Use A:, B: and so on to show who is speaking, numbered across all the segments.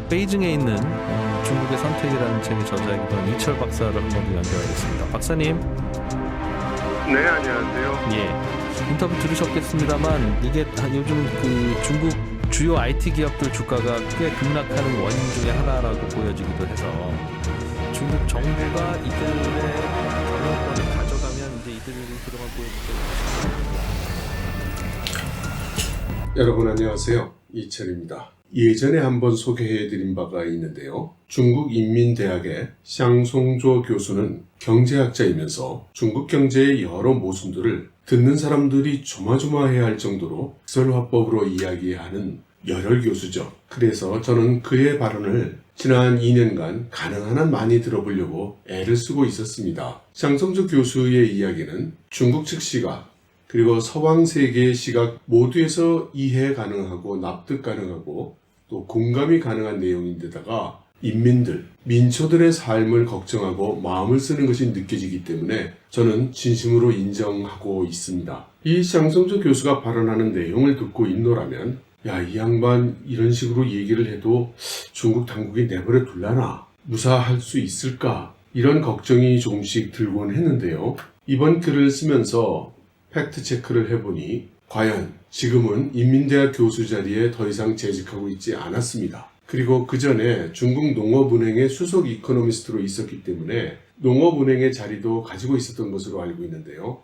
A: 베이징에 있는 중국의 선택이라는 책의 저자이기도 한 이철 박사를 한 번 더 연결하겠습니다. 박사님.
B: 네, 안녕하세요.
A: 예. 인터뷰 들으셨겠습니다만 이게 요즘 그 중국 주요 IT 기업들 주가가 꽤 급락하는 원인 중에 하나라고 보여지기도 해서 중국 정부가 이들의 경영권을 가져가면 이제 이들이 그동안 보여줬던
C: 여러분 안녕하세요. 이철입니다. 예전에 한번 소개해드린 바가 있는데요. 중국 인민대학의 샹송조 교수는 경제학자이면서 중국 경제의 여러 모순들을 듣는 사람들이 조마조마해야 할 정도로 역설화법으로 이야기하는 열혈 교수죠. 그래서 저는 그의 발언을 지난 2년간 가능한 한 많이 들어보려고 애를 쓰고 있었습니다. 샹송조 교수의 이야기는 중국 측 시각 그리고 서방 세계의 시각 모두에서 이해 가능하고 납득 가능하고 또 공감이 가능한 내용인데다가 인민들, 민초들의 삶을 걱정하고 마음을 쓰는 것이 느껴지기 때문에 저는 진심으로 인정하고 있습니다. 이 샹송조 교수가 발언하는 내용을 듣고 있노라면 야, 이 양반 이런 식으로 얘기를 해도 중국 당국이 내버려 둘라나? 무사할 수 있을까? 이런 걱정이 조금씩 들곤 했는데요. 이번 글을 쓰면서 팩트 체크를 해보니 과연 지금은 인민대학 교수 자리에 더 이상 재직하고 있지 않았습니다. 그리고 그 전에 중국 농업은행의 수석 이코노미스트로 있었기 때문에 농업은행의 자리도 가지고 있었던 것으로 알고 있는데요.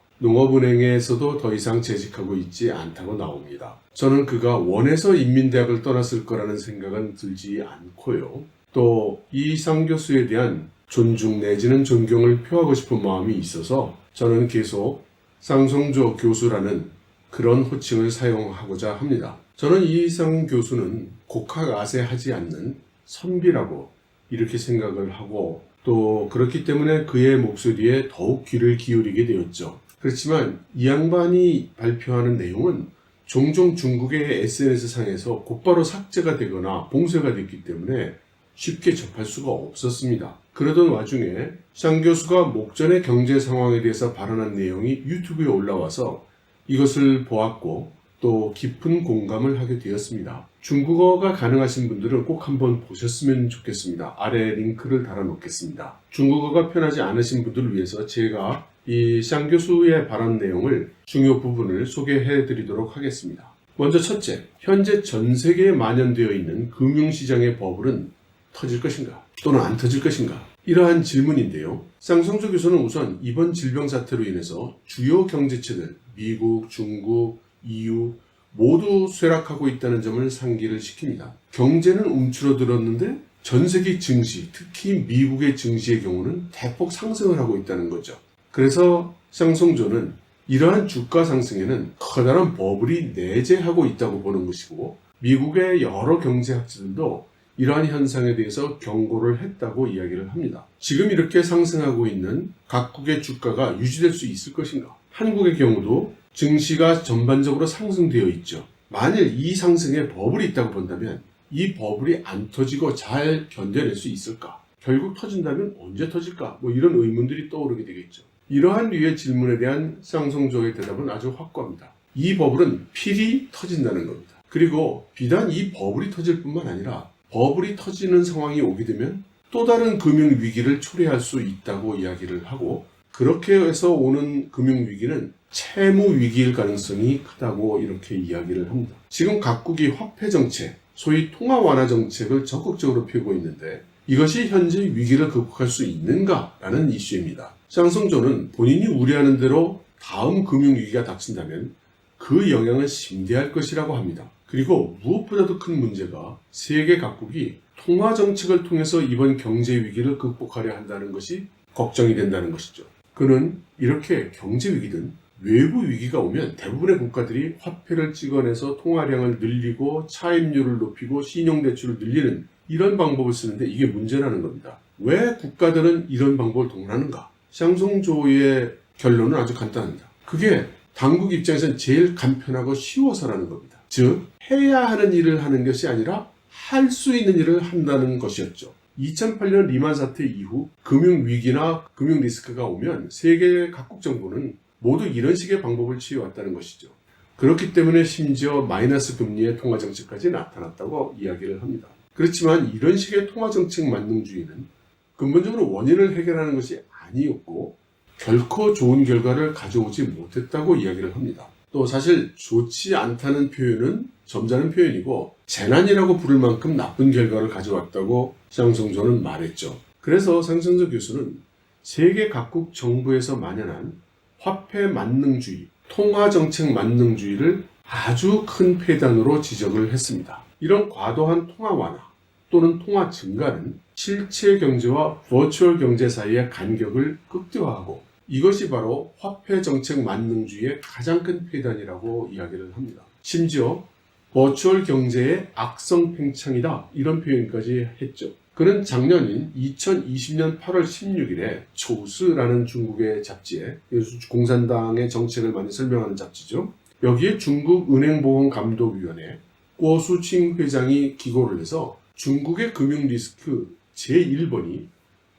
C: 농업은행에서도 더 이상 재직하고 있지 않다고 나옵니다. 저는 그가 원해서 인민대학을 떠났을 거라는 생각은 들지 않고요. 또 이 상 교수에 대한 존중 내지는 존경을 표하고 싶은 마음이 있어서 저는 계속 쌍송조 교수라는 그런 호칭을 사용하고자 합니다. 저는 이 상 교수는 곡학아세하지 않는 선비라고 이렇게 생각을 하고 또 그렇기 때문에 그의 목소리에 더욱 귀를 기울이게 되었죠. 그렇지만 이 양반이 발표하는 내용은 종종 중국의 SNS상에서 곧바로 삭제가 되거나 봉쇄가 됐기 때문에 쉽게 접할 수가 없었습니다. 그러던 와중에 샹 교수가 목전의 경제 상황에 대해서 발언한 내용이 유튜브에 올라와서 이것을 보았고 또 깊은 공감을 하게 되었습니다. 중국어가 가능하신 분들은 꼭 한번 보셨으면 좋겠습니다. 아래 링크를 달아놓겠습니다. 중국어가 편하지 않으신 분들을 위해서 제가 이 샹 교수의 발언 내용을 중요 부분을 소개해 드리도록 하겠습니다. 먼저 첫째, 현재 전 세계에 만연되어 있는 금융시장의 버블은 터질 것인가 또는 안 터질 것인가 이러한 질문인데요. 쌍송조 교수는 우선 이번 질병 사태로 인해서 주요 경제체들 미국, 중국, EU 모두 쇠락하고 있다는 점을 상기를 시킵니다. 경제는 움츠러들었는데 전 세계 증시, 특히 미국의 증시의 경우는 대폭 상승을 하고 있다는 거죠. 그래서 쌍송조는 이러한 주가 상승에는 커다란 버블이 내재하고 있다고 보는 것이고 미국의 여러 경제학자들도 이러한 현상에 대해서 경고를 했다고 이야기를 합니다. 지금 이렇게 상승하고 있는 각국의 주가가 유지될 수 있을 것인가? 한국의 경우도 증시가 전반적으로 상승되어 있죠. 만일 이 상승에 버블이 있다고 본다면 이 버블이 안 터지고 잘 견뎌낼 수 있을까? 결국 터진다면 언제 터질까? 이런 의문들이 떠오르게 되겠죠. 이러한 류의 질문에 대한 쌍송조의 대답은 아주 확고합니다. 이 버블은 필히 터진다는 겁니다. 그리고 비단 이 버블이 터질 뿐만 아니라 버블이 터지는 상황이 오게 되면 또 다른 금융위기를 초래할 수 있다고 이야기를 하고 그렇게 해서 오는 금융위기는 채무위기일 가능성이 크다고 이렇게 이야기를 합니다. 지금 각국이 화폐정책, 소위 통화완화 정책을 적극적으로 펴고 있는데 이것이 현재 위기를 극복할 수 있는가라는 이슈입니다. 쌍송조는 본인이 우려하는 대로 다음 금융위기가 닥친다면 그 영향은 심대할 것이라고 합니다. 그리고 무엇보다도 큰 문제가 세계 각국이 통화정책을 통해서 이번 경제위기를 극복하려 한다는 것이 걱정이 된다는 것이죠. 그는 이렇게 경제위기든 외부 위기가 오면 대부분의 국가들이 화폐를 찍어내서 통화량을 늘리고 차입률을 높이고 신용대출을 늘리는 이런 방법을 쓰는데 이게 문제라는 겁니다. 왜 국가들은 이런 방법을 동원하는가? 쌍송조의 결론은 아주 간단합니다. 그게 당국 입장에서는 제일 간편하고 쉬워서라는 겁니다. 즉 해야 하는 일을 하는 것이 아니라 할 수 있는 일을 한다는 것이었죠. 2008년 리만 사태 이후 금융위기나 금융리스크가 오면 세계 각국 정부는 모두 이런 식의 방법을 취해왔다는 것이죠. 그렇기 때문에 심지어 마이너스 금리의 통화정책까지 나타났다고 이야기를 합니다. 그렇지만 이런 식의 통화정책 만능주의는 근본적으로 원인을 해결하는 것이 아니었고 결코 좋은 결과를 가져오지 못했다고 이야기를 합니다. 또 사실 좋지 않다는 표현은 점잖은 표현이고 재난이라고 부를 만큼 나쁜 결과를 가져왔다고 샹송조는 말했죠. 그래서 샹송조 교수는 세계 각국 정부에서 만연한 화폐 만능주의, 통화정책 만능주의를 아주 큰 폐단으로 지적을 했습니다. 이런 과도한 통화 완화 또는 통화 증가는 실체 경제와 버추얼 경제 사이의 간격을 극대화하고 이것이 바로 화폐 정책 만능주의의 가장 큰 폐단이라고 이야기를 합니다. 심지어 버추얼 경제의 악성 팽창이다 이런 표현까지 했죠. 그는 작년인 2020년 8월 16일에 초스라는 중국의 잡지에 공산당의 정책을 많이 설명하는 잡지죠. 여기에 중국 은행보험감독위원회 꼬수칭 회장이 기고를 해서 중국의 금융 리스크 제1번이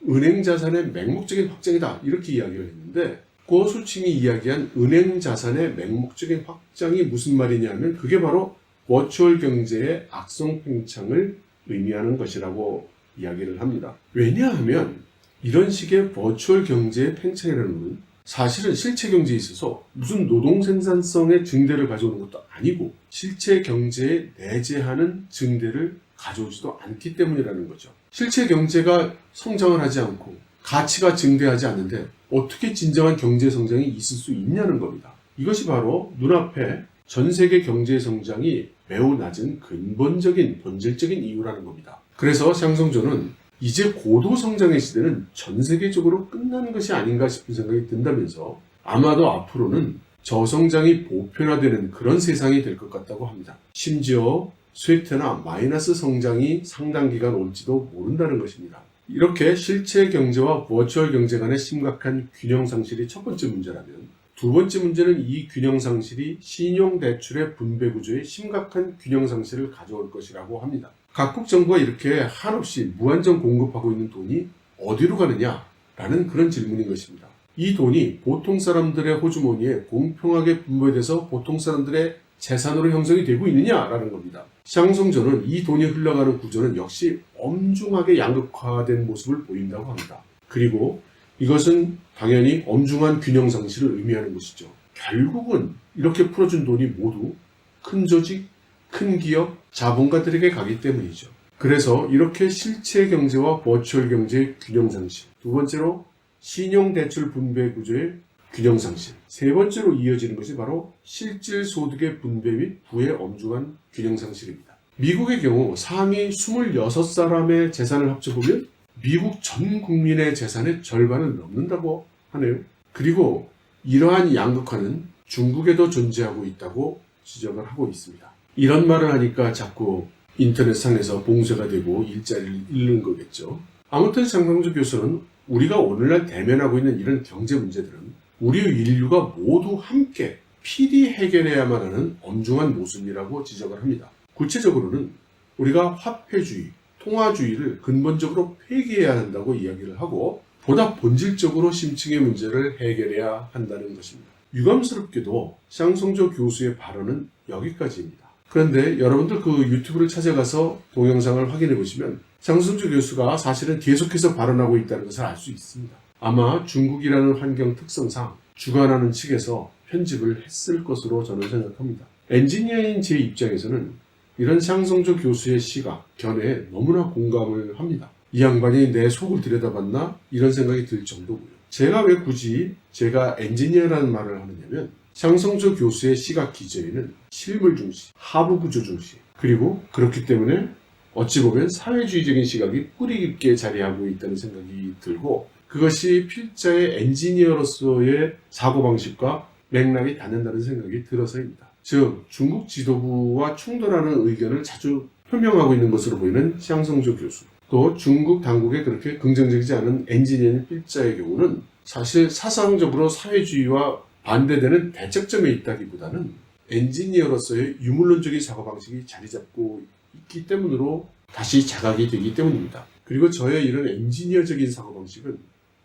C: 은행 자산의 맹목적인 확장이다 이렇게 이야기를 했는데 꼬수칭이 이야기한 은행 자산의 맹목적인 확장이 무슨 말이냐면 그게 바로 버추얼 경제의 악성 팽창을 의미하는 것이라고 이야기를 합니다. 왜냐하면 이런 식의 버추얼 경제의 팽창이라는 것은 사실은 실체 경제에 있어서 무슨 노동 생산성의 증대를 가져오는 것도 아니고 실체 경제에 내재하는 증대를 가져오지도 않기 때문이라는 거죠. 실체 경제가 성장을 하지 않고 가치가 증대하지 않는데 어떻게 진정한 경제 성장이 있을 수 있냐는 겁니다. 이것이 바로 눈앞에 전 세계 경제 성장이 매우 낮은 근본적인 본질적인 이유라는 겁니다. 그래서 샹송조는 이제 고도 성장의 시대는 전 세계적으로 끝나는 것이 아닌가 싶은 생각이 든다면서 아마도 앞으로는 저성장이 보편화되는 그런 세상이 될 것 같다고 합니다. 심지어 쇠퇴나 마이너스 성장이 상당 기간 올지도 모른다는 것입니다. 이렇게 실체 경제와 버추얼 경제 간의 심각한 균형 상실이 첫 번째 문제라면 두 번째 문제는 이 균형 상실이 신용대출의 분배 구조에 심각한 균형 상실을 가져올 것이라고 합니다. 각국 정부가 이렇게 한없이 무한정 공급하고 있는 돈이 어디로 가느냐라는 그런 질문인 것입니다. 이 돈이 보통 사람들의 호주머니에 공평하게 분배돼서 보통 사람들의 재산으로 형성이 되고 있느냐라는 겁니다. 샹송조는 이 돈이 흘러가는 구조는 역시 엄중하게 양극화된 모습을 보인다고 합니다. 그리고 이것은 당연히 엄중한 균형 상실을 의미하는 것이죠. 결국은 이렇게 풀어준 돈이 모두 큰 조직, 큰 기업, 자본가들에게 가기 때문이죠. 그래서 이렇게 실체 경제와 버추얼 경제의 균형 상실, 두 번째로 신용대출 분배 구조의 균형 상실, 세 번째로 이어지는 것이 바로 실질 소득의 분배 및 부의 엄중한 균형 상실입니다. 미국의 경우 상위 26사람의 재산을 합쳐보면 미국 전 국민의 재산의 절반을 넘는다고 하네요. 그리고 이러한 양극화는 중국에도 존재하고 있다고 지적을 하고 있습니다. 이런 말을 하니까 자꾸 인터넷상에서 봉쇄가 되고 일자리를 잃는 거겠죠. 아무튼 샹송조 교수는 우리가 오늘날 대면하고 있는 이런 경제 문제들은 우리 인류가 모두 함께 필히 해결해야만 하는 엄중한 모순이라고 지적을 합니다. 구체적으로는 우리가 화폐주의, 통화주의를 근본적으로 폐기해야 한다고 이야기를 하고 보다 본질적으로 심층의 문제를 해결해야 한다는 것입니다. 유감스럽게도 샹송조 교수의 발언은 여기까지입니다. 그런데 여러분들 그 유튜브를 찾아가서 동영상을 확인해 보시면 샹송조 교수가 사실은 계속해서 발언하고 있다는 것을 알 수 있습니다. 아마 중국이라는 환경 특성상 주관하는 측에서 편집을 했을 것으로 저는 생각합니다. 엔지니어인 제 입장에서는 이런 샹송조 교수의 시각, 견해에 너무나 공감을 합니다. 이 양반이 내 속을 들여다봤나? 이런 생각이 들 정도고요. 제가 왜 굳이 제가 엔지니어라는 말을 하느냐면 샹송조 교수의 시각 기저에는 실물 중시, 하부 구조 중시, 그리고 그렇기 때문에 어찌 보면 사회주의적인 시각이 뿌리 깊게 자리하고 있다는 생각이 들고 그것이 필자의 엔지니어로서의 사고방식과 맥락이 닿는다는 생각이 들어서입니다. 즉 중국 지도부와 충돌하는 의견을 자주 표명하고 있는 것으로 보이는 샹송조 교수, 또 중국 당국에 그렇게 긍정적이지 않은 엔지니어인 필자의 경우는 사실 사상적으로 사회주의와 반대되는 대척점에 있다기보다는 엔지니어로서의 유물론적인 사고방식이 자리 잡고 있기 때문으로 다시 자각이 되기 때문입니다. 그리고 저의 이런 엔지니어적인 사고방식은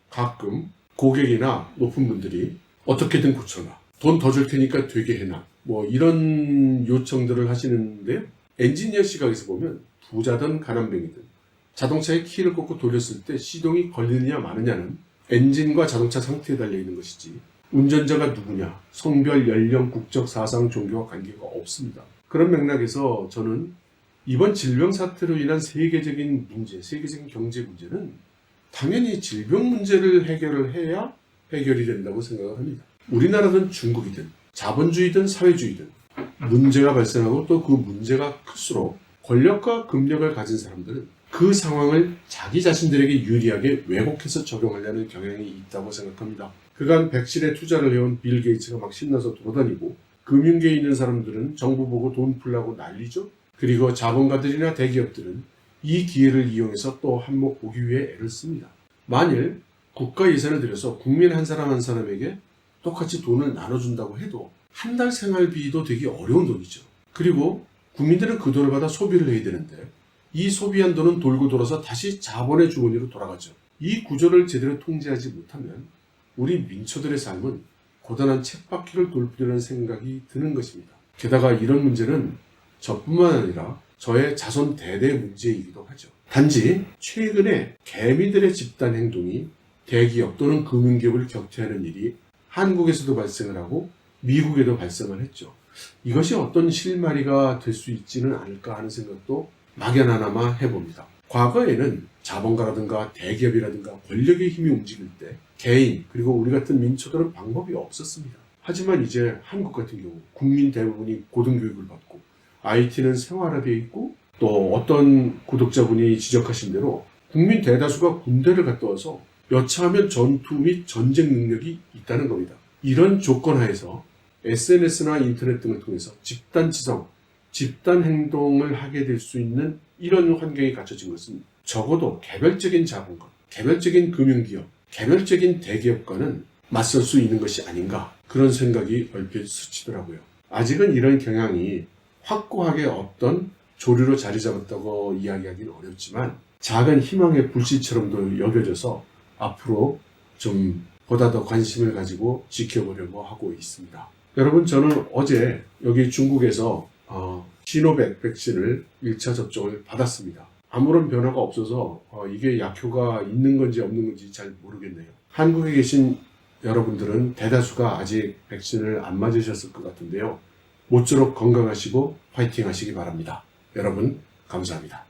C: 가끔 고객이나 높은 분들이 어떻게든 고쳐라, 돈 더 줄 테니까 되게 해놔, 뭐 이런 요청들을 하시는데 엔지니어 시각에서 보면 부자든 가난뱅이든 자동차의 키를 꽂고 돌렸을 때 시동이 걸리느냐 마느냐는 엔진과 자동차 상태에 달려있는 것이지 운전자가 누구냐, 성별, 연령, 국적, 사상, 종교와 관계가 없습니다. 그런 맥락에서 저는 이번 질병 사태로 인한 세계적인 문제, 세계적인 경제 문제는 당연히 질병 문제를 해결을 해야 해결이 된다고 생각을 합니다. 우리나라든 중국이든 자본주의든 사회주의든 문제가 발생하고 또 그 문제가 클수록 권력과 금력을 가진 사람들은 그 상황을 자기 자신들에게 유리하게 왜곡해서 적용하려는 경향이 있다고 생각합니다. 그간 백신에 투자를 해온 빌 게이츠가 막 신나서 돌아다니고 금융계에 있는 사람들은 정부 보고 돈 풀라고 난리죠. 그리고 자본가들이나 대기업들은 이 기회를 이용해서 또 한몫 보기 위해 애를 씁니다. 만일 국가 예산을 들여서 국민 한 사람 한 사람에게 똑같이 돈을 나눠준다고 해도 한 달 생활비도 되게 어려운 돈이죠. 그리고 국민들은 그 돈을 받아 소비를 해야 되는데 이 소비한 돈은 돌고 돌아서 다시 자본의 주머니로 돌아가죠. 이 구조를 제대로 통제하지 못하면 우리 민초들의 삶은 고단한 쳇바퀴를 돌 뿐이라는 생각이 드는 것입니다. 게다가 이런 문제는 저뿐만 아니라 저의 자손 대대의 문제이기도 하죠. 단지 최근에 개미들의 집단 행동이 대기업 또는 금융기업을 격퇴하는 일이 한국에서도 발생을 하고 미국에도 발생을 했죠. 이것이 어떤 실마리가 될 수 있지는 않을까 하는 생각도 막연하나마 해봅니다. 과거에는 자본가라든가 대기업이라든가 권력의 힘이 움직일 때 개인 그리고 우리 같은 민초들은 방법이 없었습니다. 하지만 이제 한국 같은 경우 국민 대부분이 고등교육을 받고 IT는 생활화되어 있고 또 어떤 구독자분이 지적하신 대로 국민 대다수가 군대를 갔다 와서 여차하면 전투 및 전쟁 능력이 있다는 겁니다. 이런 조건 하에서 SNS나 인터넷 등을 통해서 집단 지성, 집단 행동을 하게 될 수 있는 이런 환경이 갖춰진 것은 적어도 개별적인 자본가, 개별적인 금융기업, 개별적인 대기업과는 맞설 수 있는 것이 아닌가 그런 생각이 얼핏 스치더라고요. 아직은 이런 경향이 확고하게 어떤 조류로 자리 잡았다고 이야기하기는 어렵지만 작은 희망의 불씨처럼도 여겨져서 앞으로 좀 보다 더 관심을 가지고 지켜보려고 하고 있습니다. 여러분, 저는 어제 여기 중국에서 시노백 백신을 1차 접종을 받았습니다. 아무런 변화가 없어서 이게 약효가 있는 건지 없는 건지 잘 모르겠네요. 한국에 계신 여러분들은 대다수가 아직 백신을 안 맞으셨을 것 같은데요. 모쪼록 건강하시고 파이팅 하시기 바랍니다. 여러분, 감사합니다.